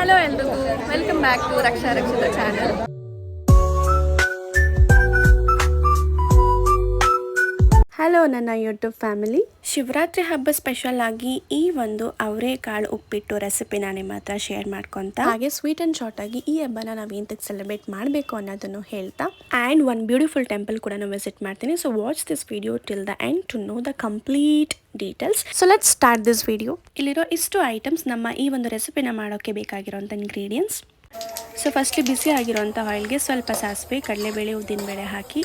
Hello ಎಲ್ರಿಗೂ, welcome back to Raksha Rakshita channel. Hello ನನ್ನ YouTube family. Shivaratri ಹಬ್ಬ ಸ್ಪೆಷಲ್ ಆಗಿ ಈ ಒಂದು ಅವರೆಕಾಳು ಉಪ್ಪಿಟ್ಟು ರೆಸಿಪಿನ ನಿಮ್ಮ ಹತ್ರ ಶೇರ್ ಮಾಡ್ಕೊತ, ಹಾಗೆ ಸ್ವೀಟ್ ಆ್ಯಂಡ್ ಶಾರ್ಟ್ ಆಗಿ ಈ ಹಬ್ಬನ ನಾವು ಎಂತಕ್ಕೆ ಸೆಲೆಬ್ರೇಟ್ ಮಾಡಬೇಕು ಅನ್ನೋದನ್ನು ಹೇಳ್ತಾ, ಆ್ಯಂಡ್ ಒನ್ ಬ್ಯೂಟಿಫುಲ್ ಟೆಂಪಲ್ ಕೂಡ ನಾನು ವಿಸಿಟ್ ಮಾಡ್ತೀನಿ. So watch this video till the end to know the complete details. So let's start this video. ಇಲ್ಲಿರೋ ಇಷ್ಟು ಐಟಮ್ಸ್ ನಮ್ಮ ಈ ಒಂದು ರೆಸಿಪಿನ ಮಾಡೋಕ್ಕೆ ಬೇಕಾಗಿರೋಂಥ ಇಂಗ್ರೀಡಿಯೆಂಟ್ಸ್. ಸೊ ಫಸ್ಟ್ಲಿ ಬಿಸಿ ಆಗಿರೋಂಥ ಆಯಿಲ್ಗೆ ಸ್ವಲ್ಪ ಸಾಸಿವೆ, ಕಡಲೆಬೇಳೆ, ಉದ್ದಿನಬೇಳೆ ಹಾಕಿ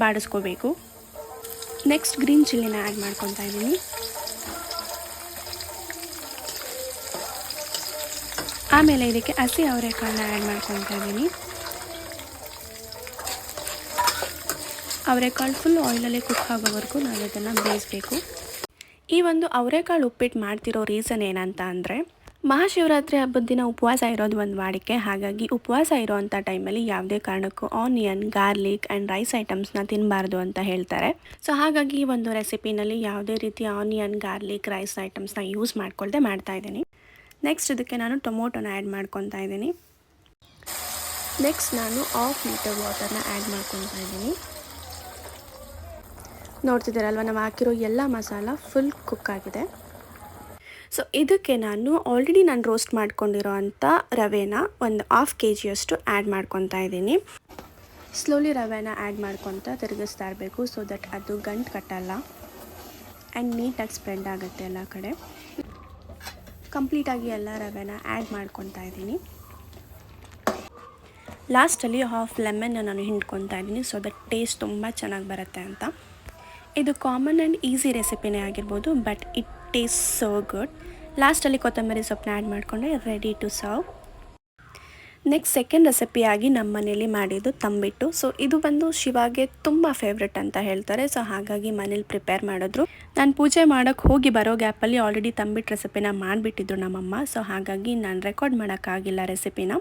ಬಾಡಿಸ್ಕೋಬೇಕು. ನೆಕ್ಸ್ಟ್ ಗ್ರೀನ್ ಚಿಲ್ಲಿನ ಆ್ಯಡ್ ಮಾಡ್ಕೊತಾ ಇದ್ದೀನಿ. ಆಮೇಲೆ ಇದಕ್ಕೆ ಹಸಿ ಅವರೆಕಾಳನ್ನ ಆ್ಯಡ್ ಮಾಡ್ಕೊತಾ ಇದ್ದೀನಿ. ಅವರೆಕಾಳು ಫುಲ್ ಆಯಿಲಲ್ಲಿ ಕುಕ್ ಆಗೋವರೆಗೂ ನಾವು ಇದನ್ನು ಬೇಯಿಸಬೇಕು. ಈ ಒಂದು ಅವರೆಕಾಳು ಉಪ್ಪಿಟ್ಟು ಮಾಡ್ತಿರೋ ರೀಸನ್ ಏನಂತ ಅಂದರೆ, ಮಹಾಶಿವರಾತ್ರಿ ಹಬ್ಬದ ದಿನ ಉಪವಾಸ ಇರೋದು ಒಂದು ವಾಡಿಕೆ. ಹಾಗಾಗಿ ಉಪವಾಸ ಇರೋವಂಥ ಟೈಮಲ್ಲಿ ಯಾವುದೇ ಕಾರಣಕ್ಕೂ ಆನಿಯನ್, ಗಾರ್ಲಿಕ್ ಆ್ಯಂಡ್ ರೈಸ್ ಐಟಮ್ಸ್ನ ತಿನ್ನಬಾರ್ದು ಅಂತ ಹೇಳ್ತಾರೆ. ಸೊ ಹಾಗಾಗಿ ಈ ಒಂದು ರೆಸಿಪಿನಲ್ಲಿ ಯಾವುದೇ ರೀತಿಯ ಆನಿಯನ್, ಗಾರ್ಲಿಕ್, ರೈಸ್ ಐಟಮ್ಸ್ನ ಯೂಸ್ ಮಾಡ್ಕೊಳ್ದೆ ಮಾಡ್ತಾಯಿದ್ದೀನಿ. ನೆಕ್ಸ್ಟ್ ಇದಕ್ಕೆ ನಾನು ಟೊಮೊಟೊನ ಆ್ಯಡ್ ಮಾಡ್ಕೊತಾ ಇದ್ದೀನಿ. ನೆಕ್ಸ್ಟ್ ನಾನು 1/2 ಲೀಟರ್ ವಾಟರ್ನ ಆ್ಯಡ್ ಮಾಡ್ಕೊತಾ ಇದ್ದೀನಿ. ನೋಡ್ತಿದ್ದೀರಲ್ವ, ನಾವು ಹಾಕಿರೋ ಎಲ್ಲ ಮಸಾಲ ಫುಲ್ ಕುಕ್ ಆಗಿದೆ. ಸೊ ಇದಕ್ಕೆ ನಾನು ಆಲ್ರೆಡಿ ರೋಸ್ಟ್ ಮಾಡ್ಕೊಂಡಿರೋ ಅಂಥ ರವೆನ ಒಂದು 1/2 kg ಆ್ಯಡ್ ಮಾಡ್ಕೊತಾ ಇದ್ದೀನಿ. ಸ್ಲೋಲಿ ರವೆನ ಆ್ಯಡ್ ಮಾಡ್ಕೊತಾ ತಿರುಗಿಸ್ತಾ ಇರಬೇಕು, ಸೊ ದಟ್ ಅದು ಗಂಟು ಕಟ್ಟಲ್ಲ ಆ್ಯಂಡ್ ನೀಟಾಗಿ ಸ್ಪ್ರೆಡ್ ಆಗುತ್ತೆ ಎಲ್ಲ ಕಡೆ. ಕಂಪ್ಲೀಟಾಗಿ ಎಲ್ಲ ರವೆನ ಆ್ಯಡ್ ಮಾಡ್ಕೊತಾ ಇದ್ದೀನಿ. ಲಾಸ್ಟಲ್ಲಿ 1/2 ಲೆಮನ್ನ ನಾನು ಹಿಂಡ್ಕೊತಾ ಇದ್ದೀನಿ, ಸೊ ದಟ್ ಟೇಸ್ಟ್ ತುಂಬ ಚೆನ್ನಾಗಿ ಬರುತ್ತೆ ಅಂತ. ಇದು ಕಾಮನ್ ಆ್ಯಂಡ್ ಈಸಿ ರೆಸಿಪಿನೇ ಆಗಿರ್ಬೋದು, but it taste so good. ಲಾಸ್ಟಲ್ಲಿ ಕೊತ್ತಂಬರಿ ಸೊಪ್ಪನ್ನ ಆ್ಯಡ್ ಮಾಡಿಕೊಂಡ್ರೆ ready to serve. Next second ರೆಸಿಪಿಯಾಗಿ ನಮ್ಮ ಮನೇಲಿ ಮಾಡಿದ್ದು ತಂಬಿಟ್ಟು. ಸೊ ಇದು ಬಂದು ಶಿವಾಗೆ ತುಂಬ ಫೇವ್ರೆಟ್ ಅಂತ ಹೇಳ್ತಾರೆ. ಸೊ ಹಾಗಾಗಿ ಮನೇಲಿ ಪ್ರಿಪೇರ್ ಮಾಡಿದ್ರು. ನಾನು ಪೂಜೆ ಮಾಡೋಕ್ಕೆ ಹೋಗಿ ಬರೋ ಗ್ಯಾಪಲ್ಲಿ ಆಲ್ರೆಡಿ ತಂಬಿಟ್ಟು ರೆಸಿಪಿನ ಮಾಡಿಬಿಟ್ಟಿದ್ರು ನಮ್ಮಮ್ಮ. ಸೊ ಹಾಗಾಗಿ ನಾನು ರೆಕಾರ್ಡ್ ಮಾಡೋಕ್ಕಾಗಿಲ್ಲ ರೆಸಿಪಿನ.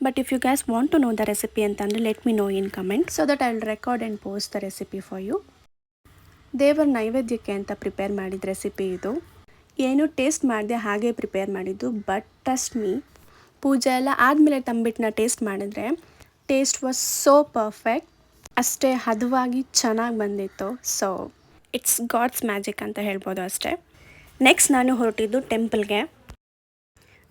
But if you guys want to know the recipe ಅಂತಂದರೆ let me know in comment, so that I will record and post the recipe for you. ದೇವರ ನೈವೇದ್ಯಕ್ಕೆ ಅಂತ ಪ್ರಿಪೇರ್ ಮಾಡಿದ ರೆಸಿಪಿ ಇದು. ಏನು ಟೇಸ್ಟ್ ಮಾಡಿದೆ ಹಾಗೆ ಪ್ರಿಪೇರ್ ಮಾಡಿದ್ದು, ಬಟ್ ಟ್ರಸ್ಟ್ ಮೀ, ಪೂಜೆ ಎಲ್ಲ ಆದಮೇಲೆ ತಂಬಿಟ್ಟನ್ನ ಟೇಸ್ಟ್ ಮಾಡಿದ್ರೆ ಟೇಸ್ಟ್ ವಾಸ್ ಸೋ ಪರ್ಫೆಕ್ಟ್. ಅಷ್ಟೇ ಹದವಾಗಿ ಚೆನ್ನಾಗಿ ಬಂದಿತ್ತು. ಸೊ ಇಟ್ಸ್ ಗಾಡ್ಸ್ ಮ್ಯಾಜಿಕ್ ಅಂತ ಹೇಳ್ಬೋದು ಅಷ್ಟೇ. ನೆಕ್ಸ್ಟ್ ನಾನು ಹೊರಟಿದ್ದು ಟೆಂಪಲ್ಗೆ.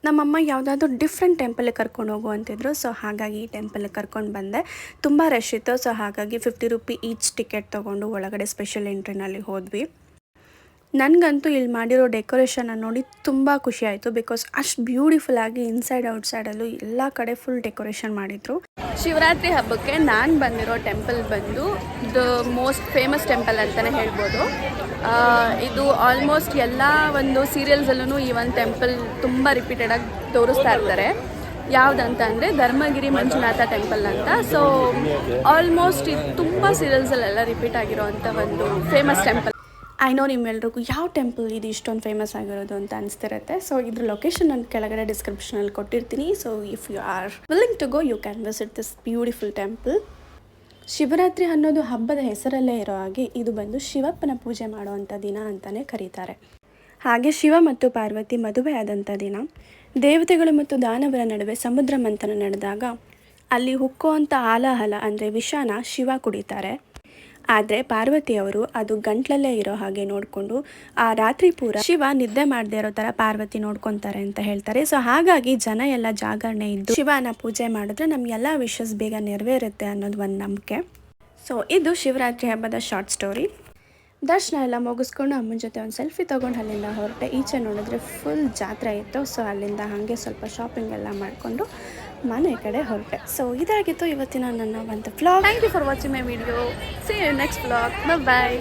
ನಮ್ಮಮ್ಮ ಯಾವುದಾದ್ರೂ ಡಿಫ್ರೆಂಟ್ ಟೆಂಪಲ್ಗೆ ಕರ್ಕೊಂಡು ಹೋಗು ಅಂತಿದ್ರು. ಸೊ ಹಾಗಾಗಿ ಈ ಟೆಂಪಲ್ಗೆ ಕರ್ಕೊಂಡು ಬಂದೆ. ತುಂಬ ರಶ್ ಇತ್ತು. ಸೊ ಹಾಗಾಗಿ 50 ರೂಪಿ ಈಚ್ ಟಿಕೆಟ್ ತೊಗೊಂಡು ಒಳಗಡೆ ಸ್ಪೆಷಲ್ ಎಂಟ್ರಿನಲ್ಲಿ ಹೋದ್ವಿ. ನನಗಂತೂ ಇಲ್ಲಿ ಮಾಡಿರೋ ಡೆಕೋರೇಷನ್ನ ನೋಡಿ ತುಂಬ ಖುಷಿ ಆಯಿತು. ಬಿಕಾಸ್ ಅಷ್ಟು ಬ್ಯೂಟಿಫುಲ್ಲಾಗಿ ಇನ್ಸೈಡ್ ಔಟ್ಸೈಡಲ್ಲೂ ಎಲ್ಲ ಕಡೆ ಫುಲ್ ಡೆಕೋರೇಷನ್ ಮಾಡಿದರು. ಶಿವರಾತ್ರಿ ಹಬ್ಬಕ್ಕೆ ನಾನು ಬಂದಿರೋ ಟೆಂಪಲ್ ಬಂದು ದ ಮೋಸ್ಟ್ ಫೇಮಸ್ ಟೆಂಪಲ್ ಅಂತಲೇ ಹೇಳ್ಬೋದು. ಇದು ಆಲ್ಮೋಸ್ಟ್ ಎಲ್ಲ ಒಂದು ಸೀರಿಯಲ್ಸಲ್ಲೂ ಈ ಒಂದು ಟೆಂಪಲ್ ತುಂಬ ರಿಪೀಟೆಡಾಗಿ ತೋರಿಸ್ತಾ ಇರ್ತಾರೆ. ಯಾವುದಂತ ಅಂದರೆ ಧರ್ಮಗಿರಿ ಮಂಜುನಾಥ ಟೆಂಪಲ್ ಅಂತ. ಸೊ ಆಲ್ಮೋಸ್ಟ್ ಇದು ತುಂಬ ಸೀರಿಯಲ್ಸಲ್ಲೆಲ್ಲ ರಿಪೀಟ್ ಆಗಿರೋ ಅಂಥ ಒಂದು ಫೇಮಸ್ ಟೆಂಪಲ್. ಐ ನೋ ನಿಮ್ಮೆಲ್ರಿಗೂ ಯಾವ ಟೆಂಪಲ್ ಇದು ಇಷ್ಟೊಂದು ಫೇಮಸ್ ಆಗಿರೋದು ಅಂತ ಅನಿಸ್ತಿರುತ್ತೆ. ಸೊ ಇದ್ರ ಲೊಕೇಶನ್ ನಾನು ಕೆಳಗಡೆ ಡಿಸ್ಕ್ರಿಪ್ಷನಲ್ಲಿ ಕೊಟ್ಟಿರ್ತೀನಿ. So if you are willing to go you can visit this beautiful temple. Shivaratri ಅನ್ನೋದು ಹಬ್ಬದ ಹೆಸರಲ್ಲೇ ಇರೋ ಹಾಗೆ ಇದು ಬಂದು ಶಿವಪ್ಪನ ಪೂಜೆ ಮಾಡುವಂಥ ದಿನ ಅಂತಲೇ ಕರೀತಾರೆ. ಹಾಗೆ ಶಿವ ಮತ್ತು ಪಾರ್ವತಿ ಮದುವೆ ಆದಂಥ ದಿನ. ದೇವತೆಗಳು ಮತ್ತು ದಾನವರ ನಡುವೆ ಸಮುದ್ರ ಮಂಥನ ನಡೆದಾಗ ಅಲ್ಲಿ ಹುಕ್ಕುವಂಥ ಆಲಾಹಲ ಅಂದರೆ ವಿಷಾನ ಶಿವ ಕುಡಿತಾರೆ. ಆದರೆ ಪಾರ್ವತಿಯವರು ಅದು ಗಂಟ್ಲಲ್ಲೇ ಇರೋ ಹಾಗೆ ನೋಡಿಕೊಂಡು ಆ ರಾತ್ರಿ ಪೂರ ಶಿವ ನಿದ್ದೆ ಮಾಡದೇ ಇರೋ ಥರ ಪಾರ್ವತಿ ನೋಡ್ಕೊತಾರೆ ಅಂತ ಹೇಳ್ತಾರೆ. ಸೊ ಹಾಗಾಗಿ ಜನ ಎಲ್ಲ ಜಾಗರಣೆ ಇದ್ದು ಶಿವನ ಪೂಜೆ ಮಾಡಿದ್ರೆ ನಮಗೆಲ್ಲ ವಿಶಸ್ ಬೇಗ ನೆರವೇರುತ್ತೆ ಅನ್ನೋದು ಒಂದು ನಂಬಿಕೆ. ಸೊ ಇದು ಶಿವರಾತ್ರಿ ಹಬ್ಬದ ಶಾರ್ಟ್ ಸ್ಟೋರಿ. ದರ್ಶನ ಎಲ್ಲ ಮುಗಿಸ್ಕೊಂಡು ಅಮ್ಮನ ಜೊತೆ ಒಂದು ಸೆಲ್ಫಿ ತೊಗೊಂಡು ಅಲ್ಲಿಂದ ಹೊರಟೆ. ಈಚೆ ನೋಡಿದ್ರೆ ಫುಲ್ ಜಾತ್ರೆ ಇತ್ತು. ಸೊ ಅಲ್ಲಿಂದ ಹಾಗೆ ಸ್ವಲ್ಪ ಶಾಪಿಂಗ್ ಎಲ್ಲ ಮಾಡಿಕೊಂಡು ಮನೆ ಕಡೆ ಹೊರಟೆ. ಸೊ ಇದಾಗಿತ್ತು ಇವತ್ತಿನ ನನ್ನ ಒಂದು vlog. Thank you for watching my video. See you next vlog. Bye.